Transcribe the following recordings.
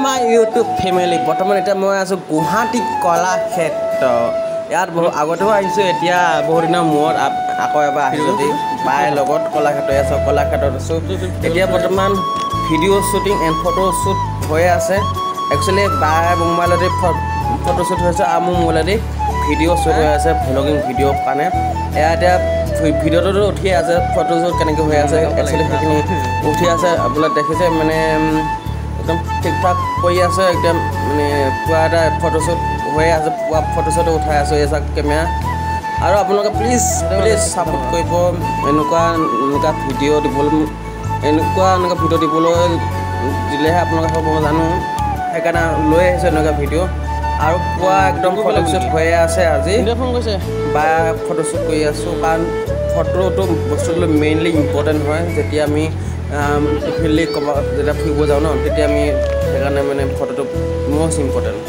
my YouTube family বৰ্তমান এতিয়া মই আছোঁ গুৱাহাটী কলাক্ষেত্ৰ ইয়াত বহু আগতেও আহিছোঁ এতিয়া বহু দিনৰ মূৰত আকৌ এবাৰ আহিছোঁ যদি বাই লগত কলাক্ষেত্ৰ আছোঁ কলাক্ষেত্ৰত আছোঁ এতিয়া বৰ্তমান video' shooting and photo shoot হৈ আছে একচুৱেলি বাই মোবাইলতে ফটো শ্বুট হৈছে আৰু মোৰ মোবাইলতে ভিডিঅ' শ্বুট হৈ আছে ভ্লগিং ভিডিঅ'ৰ কাৰণে এয়া এতিয়া ভিডিঅ'টোতো উঠি আছে ফটো শ্বুট কেনেকৈ হৈ আছে একচুৱেলি সেইখিনি উঠি আছে আপোনালোকে দেখিছে মানে একদম ঠিক ঠাক কৰি আছে একদম মানে পুৰা এটা ফটোশ্বুট হৈ আছে পুৰা ফটোশ্বুটো উঠাই আছোঁ এই চাওক কেমেৰা আৰু আপোনালোকে প্লিজ ছাপোৰ্ট কৰিব এনেকুৱা ভিডিঅ' দিবলৈ এনেকুৱা ভিডিঅ' দিবলৈ দিলেহে আপোনালোকে হ'ব মই জানো সেইকাৰণে লৈ আহিছোঁ এনেকুৱা ভিডিঅ' আৰু পুৰা একদম ফটোশ্বুট হৈয়ে আছে আজি ফোন কৰিছে বা ফটোশ্বুট কৰি আছোঁ কাৰণ ফটোটো বস্তুটো মেইনলি ইম্পৰ্টেণ্ট হয় যেতিয়া আমি ফিল্ডলি ক'ৰবাত যেতিয়া ফুৰিব যাওঁ ন তেতিয়া আমি সেইকাৰণে মানে ফটোটো মষ্ট ইম্পৰ্টেণ্ট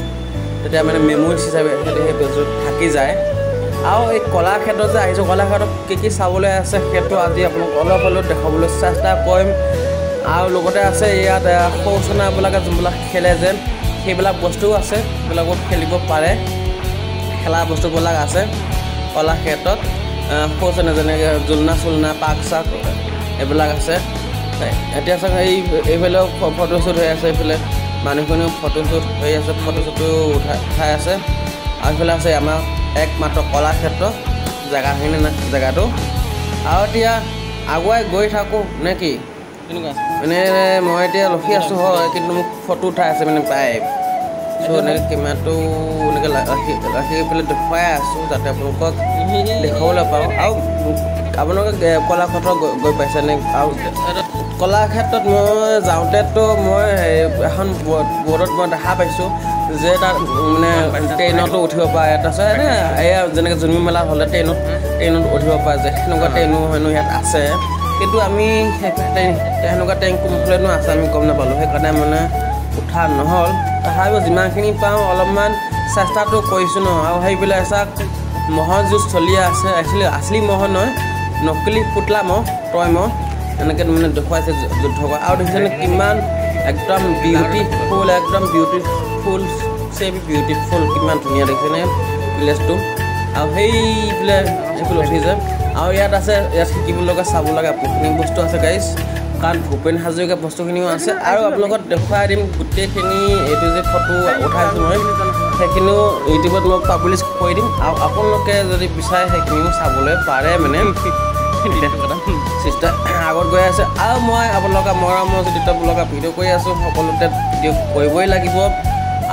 তেতিয়া মানে মেমৰিজ হিচাপে সেই বস্তুটো থাকি যায় আৰু এই কলাক্ষেত্ৰত যে আহিছোঁ কলাক্ষেত্ৰত কি চাবলৈ আছে সেইটো আজি আপোনাক অলপ হ'লেও দেখাবলৈ চেষ্টা কৰিম আৰু লগতে আছে ইয়াত সৌ চনাবিলাকে যোনবিলাক খেলে যেন সেইবিলাক বস্তুও আছে সেইবিলাকত খেলিব পাৰে খেলা বস্তুবিলাক আছে কলাক্ষেত্ৰত সৌ চনা যেনেকৈ জোলনা চোলনা পাক চাক এইবিলাক আছে এতিয়া চাওক এইফালেও ফটোশ্বুট হৈ আছে এইফালে মানুহখিনিও ফটোশ্বুট হৈ আছে ফটোশ্বুটো উঠাই আছে আৰু এইফালে আছে আমাৰ একমাত্ৰ কলাক্ষেত্ৰ জেগাখিনি জেগাটো আৰু এতিয়া আগুৱাই গৈ থাকোঁ নে কি তেনেকুৱা মানে মই এতিয়া ৰখি আছোঁ হয় কিন্তু মোক ফটো উঠাই আছে মানে প্ৰায় চ' এনেকৈ কেমেৰাটো এনেকৈ ৰাখি পেলাই দেখুৱাই আছোঁ যাতে আপোনালোকক দেখুৱাবলৈ পাওঁ আৰু আপোনালোকে কলাক্ষেত্ৰ গৈ পাইছেনে আৰু কলাক্ষেত্ৰত মই যাওঁতেতো মই এখন বৰ্ডত মই দেখা পাইছোঁ যে তাত মানে ট্ৰেইনতো উঠিব পাৰে তাৰপিছত এয়া যেনেকৈ জন্মী মেলা হ'লে ট্ৰেইনত উঠিব পাৰে যে সেনেকুৱা ট্ৰেইনো হেনো ইয়াত আছে কিন্তু আমি সেনেকুৱা ট্ৰেইন কোনফালেনো আছে আমি গম নাপালোঁ সেইকাৰণে মানে উঠা নহ'ল তথাপিও যিমানখিনি পাওঁ অলপমান চেষ্টাটো কৰিছোঁ ন আৰু সেইবিলাক চাওক মহৰ যুঁজ চলি আছে একচুৱেলি আচলি মহ নহয় নকলি পুতলা মহ টয় মহ এনেকৈ মানে দেখুৱাইছে যুদ্ধ কৰা আৰু দেখিছেনে কিমান একদম বিউটিফুল বিউটিফুল কিমান ধুনীয়া দেখিছেনে প্লেচটো আৰু সেইফালে উঠিছে আৰু ইয়াত আছে ইয়াত শিকিব লগা চাব লগা বহুতখিনি বস্তু আছে গাইজ কাৰণ ভূপেন হাজৰিকা বস্তুখিনিও আছে আৰু আপোনালোকক দেখুৱাই দিম গোটেইখিনি এইটো যে ফটো উঠাইছোঁ মই সেইখিনিও ইউটিউবত মই পাব্লিছ কৰি দিম আৰু আপোনালোকে যদি বিচাৰে সেইখিনিও চাবলৈ পাৰে মানে চিষ্টাৰ আগত গৈ আছে আৰু মই আপোনালোকে মৰমৰ যদি লগা ভিডিঅ' কৰি আছোঁ সকলোতে ভিডিঅ' কৰিবই লাগিব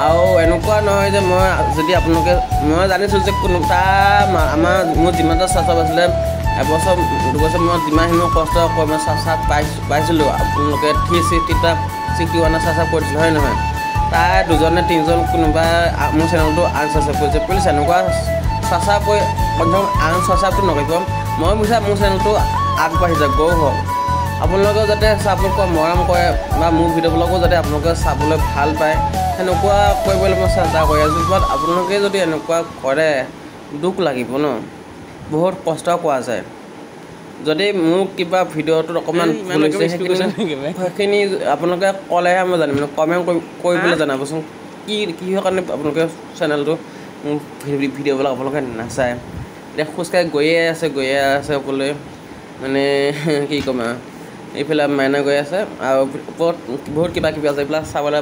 আৰু এনেকুৱা নহয় যে মই যদি আপোনালোকে মই জানিছোঁ যে কোনোবা মোৰ যিমানটা চাচাপ আছিলে এবছৰ দুবছৰ মই যিমানখিনি কষ্ট কৰি মই চাচাপ পাইছিলোঁ আপোনালোকে 361 চাচাপ কৰিছিলোঁ হয় নহয় তাৰ দুজনে তিনিজন কোনোবা মোৰ চেনেলটো আনচাচাপ কৰিছে প্লিজ এনেকুৱা চাচাপ কৰি কমচে কম আনচাচাপটো নকৰিব মই বিচাৰোঁ মোৰ চেনেলটো আগবাঢ়ি যাওক গৌ হওক আপোনালোকেও যাতে ছাপোৰ্ট কৰে মৰম কৰে বা মোৰ ভিডিঅ'বিলাকো যাতে আপোনালোকে চাবলৈ ভাল পায় সেনেকুৱা কৰিবলৈ মই চেষ্টা কৰি আছোঁ বাট আপোনালোকে যদি এনেকুৱা কৰে দুখ লাগিব ন বহুত কষ্ট পোৱা যায় যদি মোক কিবা ভিডিঅ'টোত অকণমান ভুল হৈছে সেইখিনি আপোনালোকে ক'লেহে মই জানিম কমেণ্ট কৰিবলৈ জনাবচোন কিহৰ কাৰণে আপোনালোকে চেনেলটো মোৰ ভিডিঅ'বিলাক আপোনালোকে নাচায় এতিয়া খোজকাঢ়ি গৈয়ে আছে সকলোৱে মানে কি ক'ম আৰু এইফালে মাইনা গৈ আছে আৰু ওপৰত বহুত কিবা কিবি আছে এইবিলাক চাবলৈ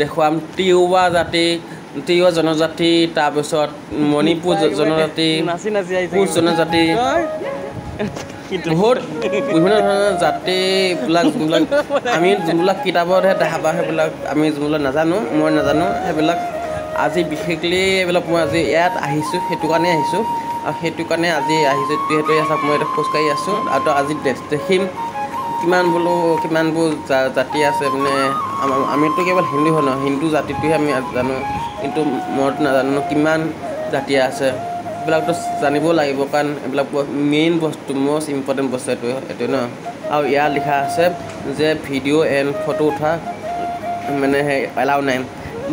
দেখুৱাম তিৱা জনজাতি তাৰপিছত মণিপুৰ জনজাতি কোচ জনজাতি বহুত বিভিন্ন ধৰণৰ জাতিবিলাক যোনবিলাক আমি যোনবিলাক কিতাপতহে দেখা পাওঁ সেইবিলাক আমি যোনবিলাক মই নাজানো সেইবিলাক আজি বিশেষলি এইবিলাক মই আজি ইয়াত আহিছোঁ সেইটো কাৰণে আহিছোঁ আৰু সেইটো কাৰণে আজি আহিছোঁ যিহেতু চাওক মই এতিয়া খোজকাঢ়ি আছোঁ আৰু আজি দেখিম কিমানবোৰ জাতি আছে মানে আমিতো কেৱল হিন্দু হয় নহয় হিন্দু জাতিটোহে আমি জানো কিন্তু মইতো নাজানো কিমান জাতি আছে এইবিলাকতো জানিব লাগিব কাৰণ এইবিলাক মেইন বস্তু মষ্ট ইম্পৰ্টেণ্ট বস্তু এইটো ন আৰু ইয়াত লিখা আছে যে ভিডিঅ' এণ্ড ফটো উঠা মানে সেই এলাউ নাই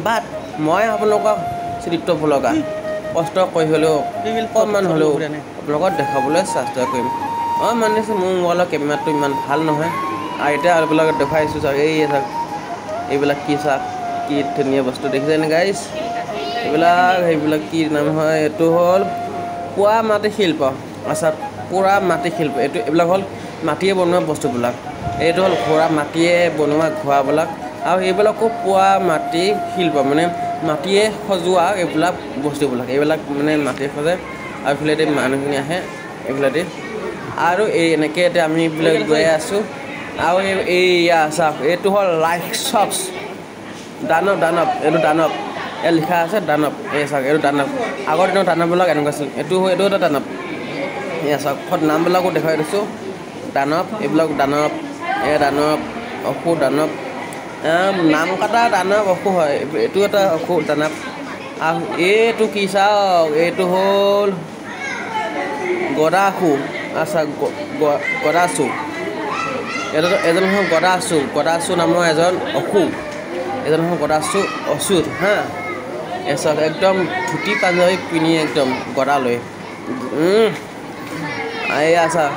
বাট মই আপোনালোকক চিত্ৰিত ভলগা কষ্ট কৰি হ'লেও অকণমান হ'লেও আপোনালোকক দেখাবলৈ চেষ্টা কৰিম মানিছোঁ মোৰ মোবাইলৰ কেমেৰাটো ইমান ভাল নহয় আৰু এতিয়া এইবিলাক দেখুৱাইছোঁ চাওক এই চাওক এইবিলাক কি চাওক কি ধুনীয়া বস্তু দেখিছেনে গাইজ সেইবিলাক কি নাম হয় এইটো হ'ল পোৱা মাটি শিল্প আচ্ছা পুৰা মাটি শিল্প এইবিলাক হ'ল মাটিয়ে বনোৱা বস্তুবিলাক এইটো হ'ল ঘোঁৰা মাটিয়ে বনোৱা ঘোঁৰাবিলাক আৰু এইবিলাকো পোৱা মাটি শিল্প মানে মাটিয়ে সজোৱা এইবিলাক বস্তুবিলাক এইবিলাক মানে মাটিয়ে সজায় আৰু এইফালেদি মানুহখিনি আহে এইফালেদি আৰু এই এনেকৈ এতিয়া আমি এইবিলাক গৈ আছোঁ আৰু এইয়া চাওক এইটো হ'ল ৰাক্ষস দানৱ এইটো দানৱ ইয়াত লিখা আছে দানৱ এই চাওক এইটো দানৱ আগৰ দিনৰ দানৱবিলাক এনেকুৱা আছিল এইটো এটা দানৱ এয়া চাওক নামবিলাকো দেখুৱাই দিছোঁ দানৱ এইবিলাক দানৱ দানৱ অসুৰ দানৱ নাম কটা দানৱ অসুৰ হয় এইটো এটা অসুৰ দানৱ আৰু এইটো কি চাওক এইটো হ'ল গদাসুৰ আচ্ছা গদাসুৰ এজন হ'ল গদাসুৰ নামৰ এজন অসুৰ এজন হ'ল গদাসুৰ অসুৰ হা চাওক একদম ধুতি পাঞ্জাবী পিন্ধি একদম গদা লৈ এইয়া চাওক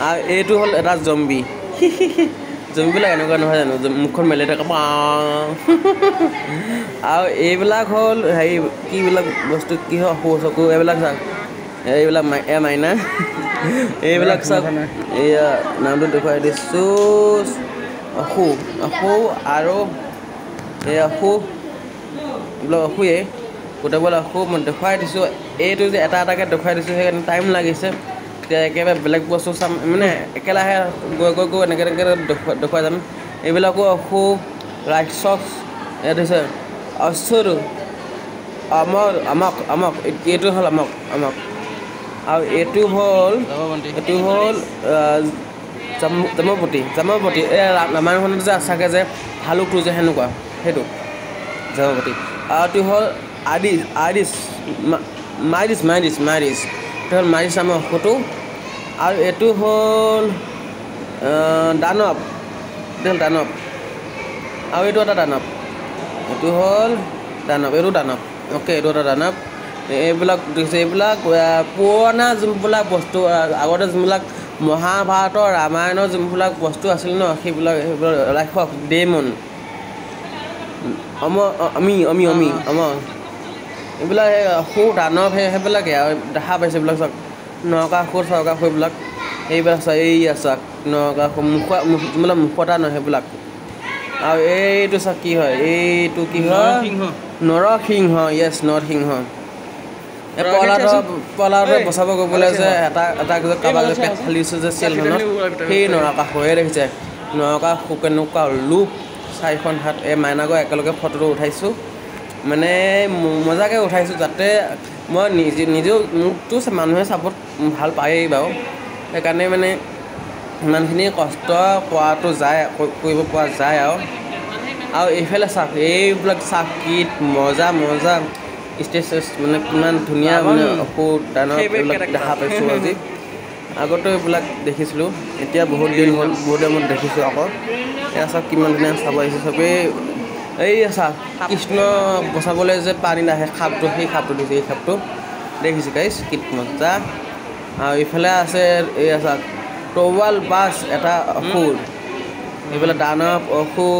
আৰু এইটো হ'ল এটা জম্বি জম্বিবিলাক এনেকুৱা নহয় জানো মুখখন মেলি থাকে আৰু এইবিলাক হ'ল হেৰি কিবিলাক বস্তু কি হয় অসুৰ চকু এইবিলাক চাওক এইবিলাক মাইনা এইবিলাক চাওক এয়া নামটো দেখুৱাই দিছোঁ অসুৰ আৰু এই অসুৰ এইবিলাক অসুৰেই গোটেইবিলাক অসুৰ মই দেখুৱাই দিছোঁ এইটো যে এটা এটাকৈ দেখুৱাই দিছোঁ সেইকাৰণে টাইম লাগিছে এতিয়া একেবাৰে বেলেগ বস্তু চাম মানে একেলাহে গৈ এনেকৈ দেখুৱাই যাম এইবিলাকো অসুৰ ৰাক্ষস ইয়াত হৈছে অসুৰ আমক এইটো হ'ল আমক আৰু এইটো হ'ল জামৱতী এই ৰামায়ণখনত যে আছাকৈ যে ভালুকটো যে সেনেকুৱা সেইটো জামৱতী আৰু এইটো হ'ল মাইৰিছ এইটো হ'ল মাইৰিছ নামৰ অসুৰটো আৰু এইটো হ'ল দানৱ আৰু এইটো এটা দানৱ এইটো হ'ল এইটো দানৱ অ'কে এইটো এটা দানৱ এইবিলাক দেখিছে এইবিলাক পুৰণা যোনবিলাক বস্তু আগতে যোনবিলাক মহাভাৰতৰ ৰামায়ণৰ যোনবিলাক বস্তু আছিল ন সেইবিলাক ৰাক্ষস ডেমন অমি এইবিলাক অসুৰ দানৱ সেইবিলাকে আৰু দেখা পাইছে এইবিলাক চাওক নৰকাসুৰ চৰকাসুৰবিলাক এইবিলাক চাওক এইয়া চাওক নৰকাসুৰ যোনবিলাক মুখতা নহয় সেইবিলাক আৰু এইটো চাওক কি হয় এইটো কি হয় নৰসিংহ য়েছ নৰসিংহ পলাৰটোৱে বচাব গ'বলৈ যে এটা কাৰোবাক যে পেট ফালিছে যে চেলখনত সেই নৰকাসুৰে দেখিছে নৰকাসুৰ কেনেকুৱা লোভ 4খন হাত এই মাইনাগৰ একেলগে ফটোটো উঠাইছোঁ মানে মজাকৈ উঠাইছোঁ যাতে মই নিজেও মোকতো মানুহে চাপৰ্ট ভাল পায়েই বাৰু সেইকাৰণে মানে ইমানখিনি কষ্ট কৰাটো যায় কৰিব পৰা যায় আৰু এইফালে চাওক এইবিলাক চাওক কি মজা ষ্টেজ মানে কিমান ধুনীয়া মানে অসুৰ দানৱ এইবিলাক দেখা পাইছোঁ আজি আগতো এইবিলাক দেখিছিলোঁ এতিয়া বহুত দিন হ'ল বহুত দিন দেখিছোঁ আকৌ এয়া চাওক কিমান ধুনীয়া চাব আহিছে চবেই এই চাওক কৃষ্ণ বচাবলৈ যে পানীত আহে সাপটো সেই সাপটো দিছে এই সাপটো দেখিছে গাইছ কি মজা আৰু ইফালে আছে এয়া চাওক তৰোৱাল বাছ এটা অসুৰ এইফালে দানৱ অসুৰ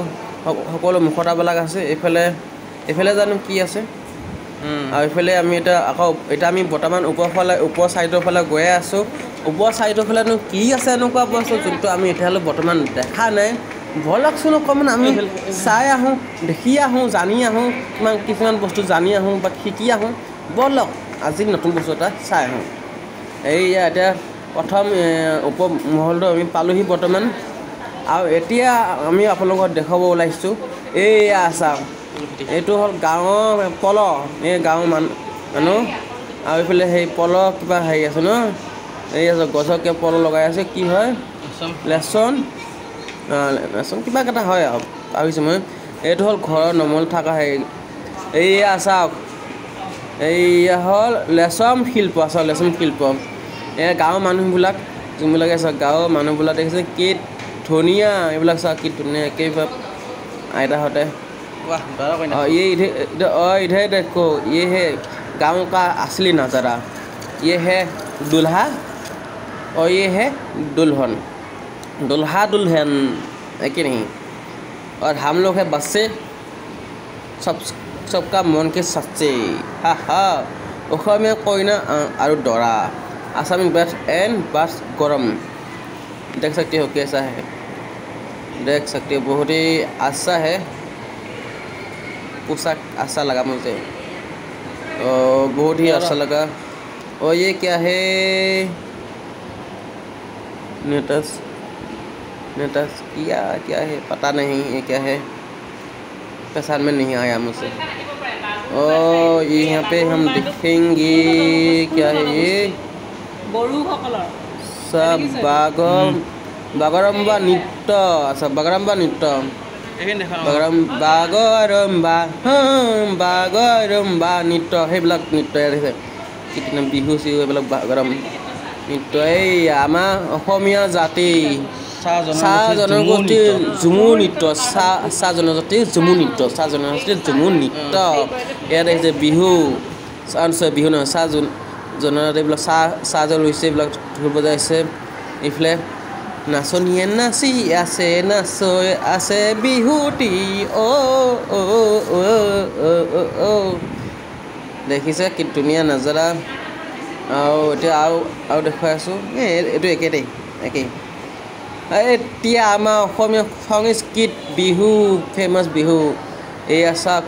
সকলো মুখতাবিলাক আছে এইফালে জানো কি আছে আৰু এইফালে আমি এতিয়া আমি বৰ্তমান ওপৰ ছাইডৰ ফালে গৈয়ে আছোঁ ওপৰ ছাইডৰ ফালেনো কি আছে এনেকুৱা বস্তু যোনটো আমি এতিয়ালৈ বৰ্তমান দেখা নাই ব'লকচোন অকণমান আমি চাই আহোঁ দেখি আহোঁ জানি আহোঁ কিছুমান বস্তু জানি আহোঁ বা শিকি আহোঁ ব'লক আজি নতুন বস্তু এটা চাই আহোঁ এইয়া এতিয়া প্ৰথম উপমহলটো আমি পালোহি বৰ্তমান আৰু এতিয়া আমি আপোনালোকক দেখুৱাব ওলাইছোঁ এইয়া চাওক এইটো হ'ল গাঁৱৰ পল এই গাঁৱৰ মানুহ আৰু এইফালে সেই পল কিবা হেৰি আছে ন এই গছকে পল লগাই আছে কি হয় লেচন কিবা এটা হয় আৰু ভাবিছোঁ মই এইটো হ'ল ঘৰৰ নমল থকা হেৰি এইয়া চাওক এইয়া হ'ল লেচম শিল্প এই গাঁৱৰ মানুহবিলাক যোনবিলাকে চাওক গাঁৱৰ মানুহবিলাক দেখিছে কি ধুনীয়া এইবিলাক চাওক কি ধুনীয়া একেবাৰে आयताহঁতে ये इधर देखो ये है गांव का असली नज़ारा ये है दूल्हा और ये है दुल्हन दुल्हा दुल्हन है कि नहीं और हम लोग है बच्चे सबका मन के सच्चे हा हा অসমীয়া কইনা और दौरा आसामी बस एंड बस गरम देख सकते हो कैसा है देख सकते हो बहुत ही अच्छा है पोशाक अच्छा लगा मुझे और बहुत ही अच्छा लगा और ये क्या है नेटस क्या है पता नहीं ये क्या है पहचान में नहीं आया मुझसे और यहाँ पे हम देखेंगे क्या है ये सब बागरम्बा नृत्य अच्छा बागरम्बा नृत्य बागरम्बा नृत्য সেইবিলাক নৃত্য আছে কিतना বিহু চিহু এইবিলাক বাগৰম নৃত্য এই আমাৰ অসমীয়া জাতি চাহ জনগোষ্ঠীৰ ঝুমুৰ নৃত্য চাহ জনজাতিৰ ঝুমুৰ নৃত্য চাহ জনগোষ্ঠীৰ ঝুমুৰ নৃত্য ইয়াত দেখিছে বিহু বিহু নহয় চাহ জনজাতি এইবিলাক চাহ লৈছে এইবিলাক ঢোল বজাইছে এইফালে নাচনীয়ে নাচি আছে বিহুটি দেখিছে কি ধুনীয়া নজাৰা আৰু এতিয়া আৰু দেখুৱাই আছোঁ এইটো একেই এতিয়া আমাৰ অসমীয়া সংস্কৃত বিহু ফেমাছ বিহু এয়া চাওক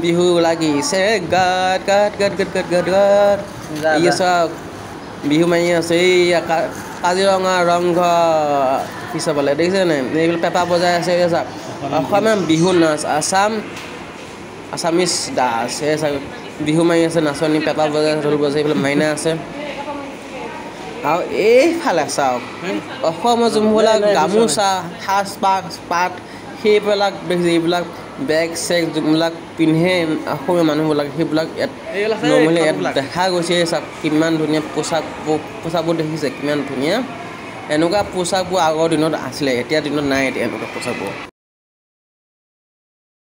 বিহু লাগিছে গাত গাত গাত গাত গাত গাত গাত এয়া চাওক বিহু মাৰি আছে এইয়া কাজিৰঙা ৰংঘৰ পিছফালে দেখিছে নাই এইবিলাক পেঁপা বজাই আছে এয়া চাওক অসমীয়া বিহু নাচ আছামিজ ডান্স এয়া চাওক বিহু মাৰি আছে নাচনী পেঁপা বজাই ঢোল বজাই এইফালে মাইনা আছে আৰু এইফালে চাওক অসমৰ যোনবিলাক গামোচা সাজ পাত সেইবিলাক এইবিলাক বেগ চেগ যোনবিলাক পিন্ধে অসমীয়া মানুহবিলাক সেইবিলাক ইয়াত নৰ্মেলি ইয়াত দেখা গৈছে চাওক কিমান ধুনীয়া পোচাকবোৰ দেখিছে কিমান ধুনীয়া এনেকুৱা পোচাকবোৰ আগৰ দিনত আছিলে এতিয়া দিনত নাই এতিয়া এনেকুৱা পোচাকবোৰ